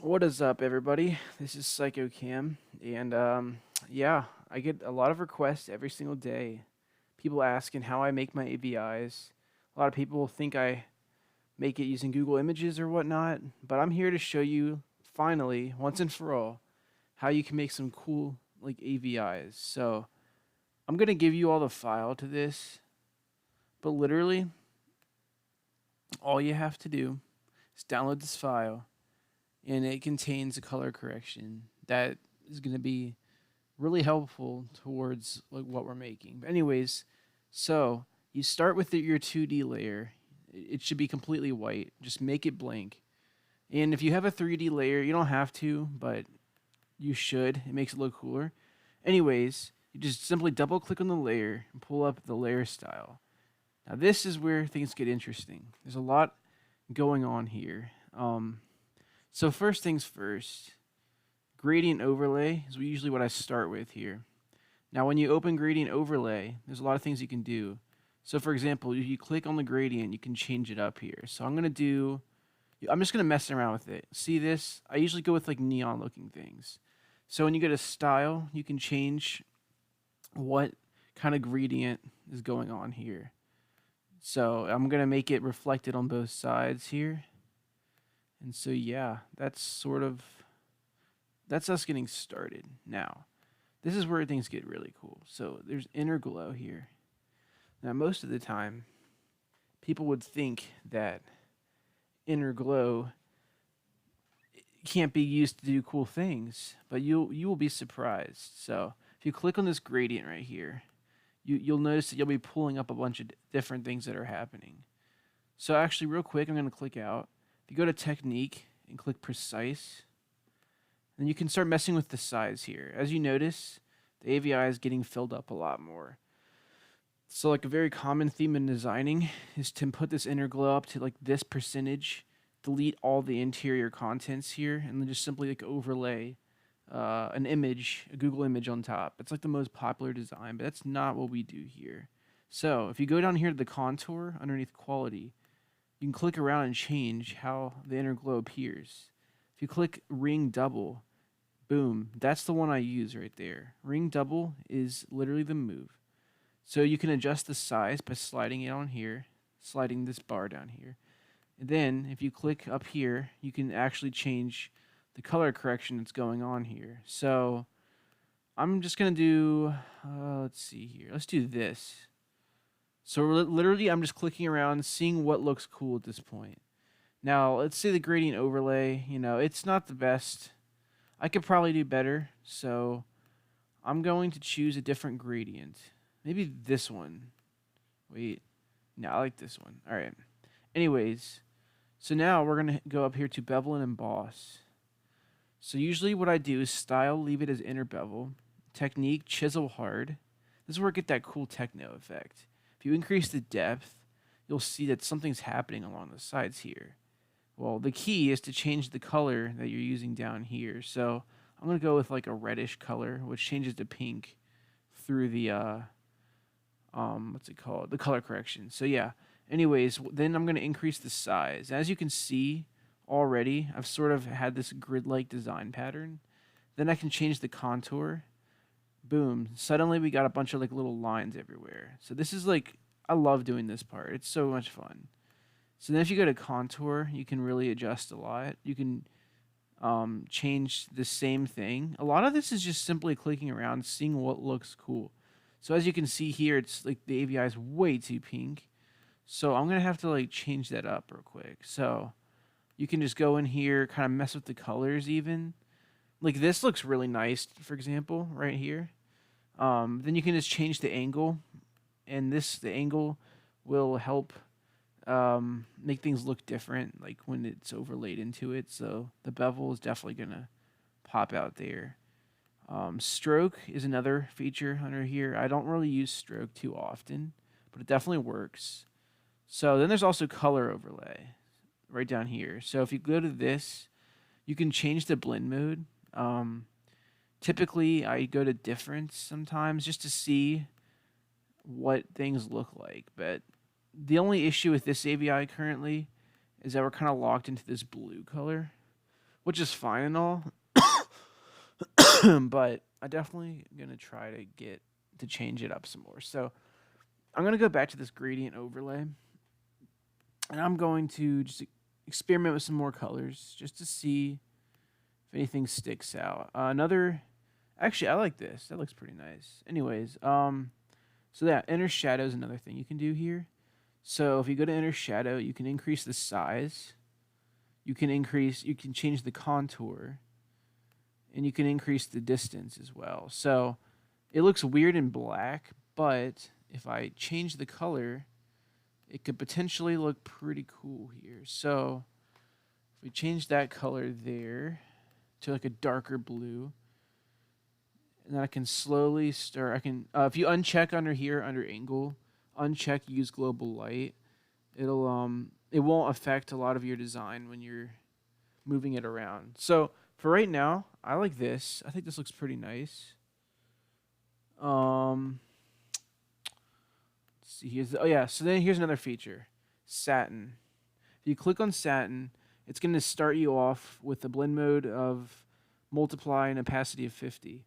What is up, everybody? This is PsyQo Cam, and yeah, I get a lot of requests every single day. People asking how I make my AVIs. A lot of people think I make it using Google Images or whatnot, but I'm here to show you, finally, once and for all, how you can make some cool like AVIs. So I'm gonna give you all the file to this, but literally, all you have to do is download this file and it contains a color correction that is going to be really helpful towards like what we're making. But anyways, so you start with your 2D layer. It should be completely white. Just make it blank. And if you have a 3D layer, you don't have to, but you should. It makes it look cooler. Anyways, you just simply double click on the layer and pull up the layer style. Now this is where things get interesting. There's a lot going on here. So first things first, gradient overlay is usually what I start with here. Now when you open gradient overlay, there's a lot of things you can do. So for example, if you click on the gradient, you can change it up here. So I'm just gonna mess around with it. See this? I usually go with like neon looking things. So when you go to style, you can change what kind of gradient is going on here. So I'm gonna make it reflected on both sides here. And so yeah, that's us getting started. Now, this is where things get really cool. So there's inner glow here. Now most of the time, people would think that inner glow can't be used to do cool things, but you will be surprised. So if you click on this gradient right here, you'll notice that you'll be pulling up a bunch of different things that are happening. So actually, real quick, I'm going to click out. If you go to technique and click precise, then you can start messing with the size here. As you notice, the AVI is getting filled up a lot more. So like a very common theme in designing is to put this inner glow up to like this percentage, delete all the interior contents here, and then just simply like overlay an image, a Google image on top. It's like the most popular design, but that's not what we do here. So if you go down here to the contour underneath quality, you can click around and change how the inner glow appears. If you click ring double, boom, that's the one I use right there. Ring double is literally the move. So you can adjust the size by sliding it on here, sliding this bar down here. And then if you click up here, you can actually change the color correction that's going on here. So I'm just going to do, let's see here. Let's do this. So literally, I'm just clicking around, seeing what looks cool at this point. Now, let's say the gradient overlay, it's not the best. I could probably do better, so I'm going to choose a different gradient. Maybe this one. Wait, no, I like this one. All right. Anyways, so now we're going to go up here to Bevel and Emboss. So usually what I do is style, leave it as inner bevel. Technique, chisel hard. This is where I get that cool techno effect. If you increase the depth, you'll see that something's happening along the sides here. Well, the key is to change the color that you're using down here. So I'm going to go with like a reddish color, which changes to pink through the, what's it called? The color correction. So yeah, anyways, then I'm going to increase the size. As you can see already, I've sort of had this grid-like design pattern. Then I can change the contour. Boom, suddenly we got a bunch of like little lines everywhere. So this is like, I love doing this part. It's so much fun. So then if you go to contour, you can really adjust a lot. You can change the same thing. A lot of this is just simply clicking around, seeing what looks cool. So as you can see here, it's like the AVI is way too pink. So I'm going to have to like change that up real quick. So you can just go in here, kind of mess with the colors even. Like this looks really nice, for example, right here. Then you can just change the angle, and the angle will help make things look different, like when it's overlaid into it. So the bevel is definitely gonna pop out there. Stroke is another feature under here. I don't really use stroke too often, but it definitely works. So then there's also color overlay right down here. So if you go to this, you can change the blend mode. Typically, I go to difference sometimes just to see what things look like. But the only issue with this AVI currently is that we're kind of locked into this blue color, which is fine and all. But I definitely gonna try to get to change it up some more. So I'm gonna go back to this gradient overlay, and I'm going to just experiment with some more colors just to see if anything sticks out. Actually, I like this. That looks pretty nice. Anyways, so yeah, inner shadow is another thing you can do here. So if you go to inner shadow, you can increase the size. You can change the contour, and you can increase the distance as well. So it looks weird in black, but if I change the color, it could potentially look pretty cool here. So if we change that color there to like a darker blue, and then I can slowly start. If you uncheck under here under angle, uncheck use global light. It won't affect a lot of your design when you're moving it around. So for right now, I like this. I think this looks pretty nice. Let's see. So then here's another feature, Satin. If you click on Satin, it's going to start you off with a blend mode of multiply and opacity of 50.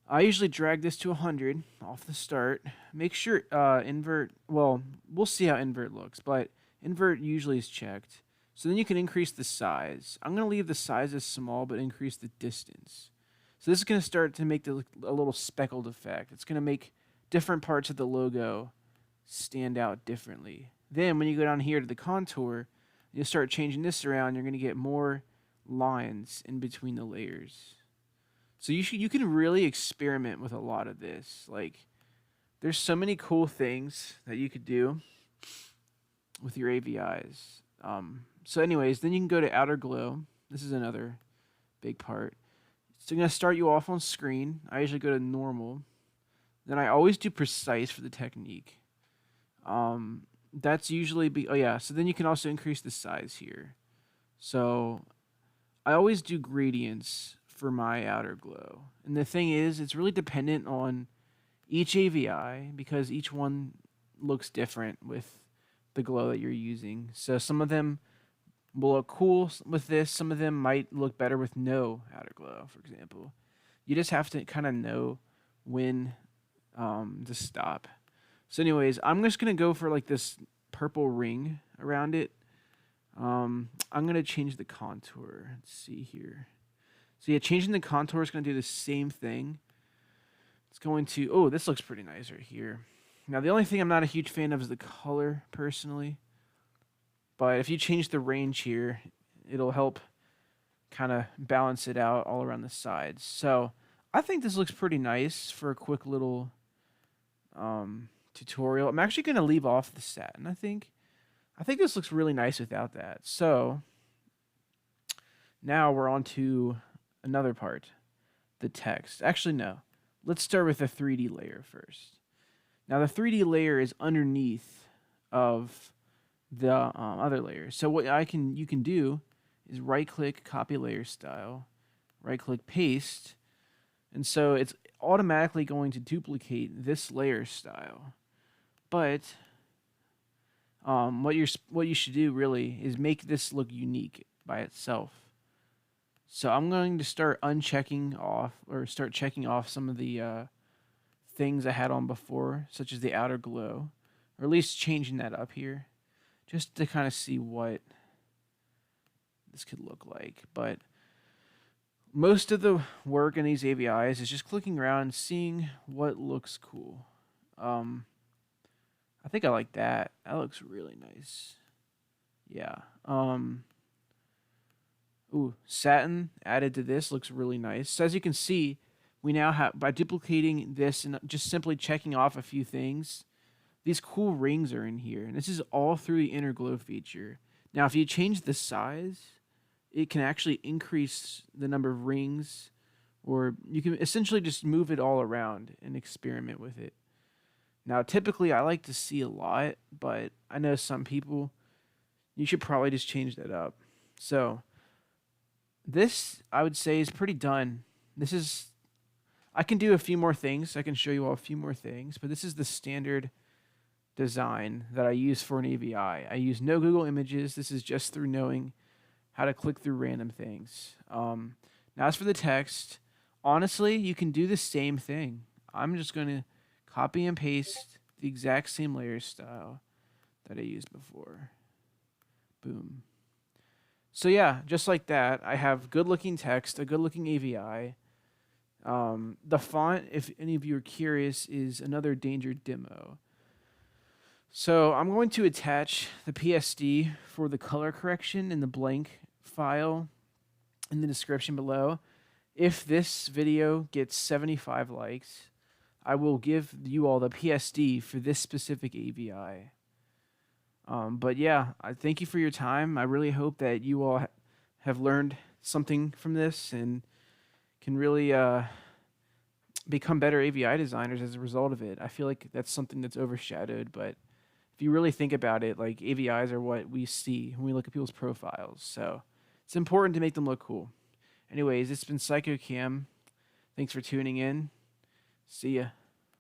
I usually drag this to 100 off the start. Make sure invert, well, we'll see how invert looks, but invert usually is checked. So then you can increase the size. I'm going to leave the size as small, but increase the distance. So this is going to start to make a little speckled effect. It's going to make different parts of the logo stand out differently. Then when you go down here to the contour, you'll start changing this around. You're going to get more lines in between the layers. So you can really experiment with a lot of this. Like, there's so many cool things that you could do with your AVIs. So anyways, then you can go to outer glow. This is another big part. So I'm going to start you off on screen. I usually go to normal. Then I always do precise for the technique. That's usually so then you can also increase the size here. So I always do gradients for my outer glow. And the thing is, it's really dependent on each AVI because each one looks different with the glow that you're using. So some of them will look cool with this. Some of them might look better with no outer glow, for example. You just have to kind of know when to stop. So anyways, I'm just going to go for like this purple ring around it. I'm going to change the contour. Let's see here. So yeah, changing the contour is going to do the same thing. It's going to, this looks pretty nice right here. Now, the only thing I'm not a huge fan of is the color, personally. But if you change the range here, it'll help kind of balance it out all around the sides. So I think this looks pretty nice for a quick little tutorial. I'm actually going to leave off the satin, I think. I think this looks really nice without that. So now we're on to another part, the text. Actually, no. Let's start with the 3D layer first. Now, the 3D layer is underneath of the other layers. So what you can do is right-click, copy layer style, right-click, paste, and so it's automatically going to duplicate this layer style. But what you should do really is make this look unique by itself. So I'm going to start checking off some of the things I had on before, such as the outer glow, or at least changing that up here, just to kind of see what this could look like. But most of the work in these AVIs is just clicking around and seeing what looks cool. I think I like that. That looks really nice. Yeah. Satin added to this looks really nice. So as you can see, we now have, by duplicating this and just simply checking off a few things, these cool rings are in here. And this is all through the inner glow feature. Now, if you change the size, it can actually increase the number of rings, or you can essentially just move it all around and experiment with it. Now, typically, I like to see a lot, but I know some people, you should probably just change that up. So this, I would say, is pretty done. I can do a few more things. I can show you all a few more things, but this is the standard design that I use for an AVI. I use no Google Images. This is just through knowing how to click through random things. Now, as for the text, honestly, you can do the same thing. I'm just going to copy and paste the exact same layer style that I used before. Boom. So yeah, just like that, I have good-looking text, a good-looking AVI. The font, if any of you are curious, is another danger demo. So I'm going to attach the PSD for the color correction in the blank file in the description below. If this video gets 75 likes, I will give you all the PSD for this specific AVI. But yeah, I thank you for your time. I really hope that you all have learned something from this and can really become better AVI designers as a result of it. I feel like that's something that's overshadowed, but if you really think about it, like AVIs are what we see when we look at people's profiles. So it's important to make them look cool. Anyways, it's been PsyQo Cam. Thanks for tuning in. See ya.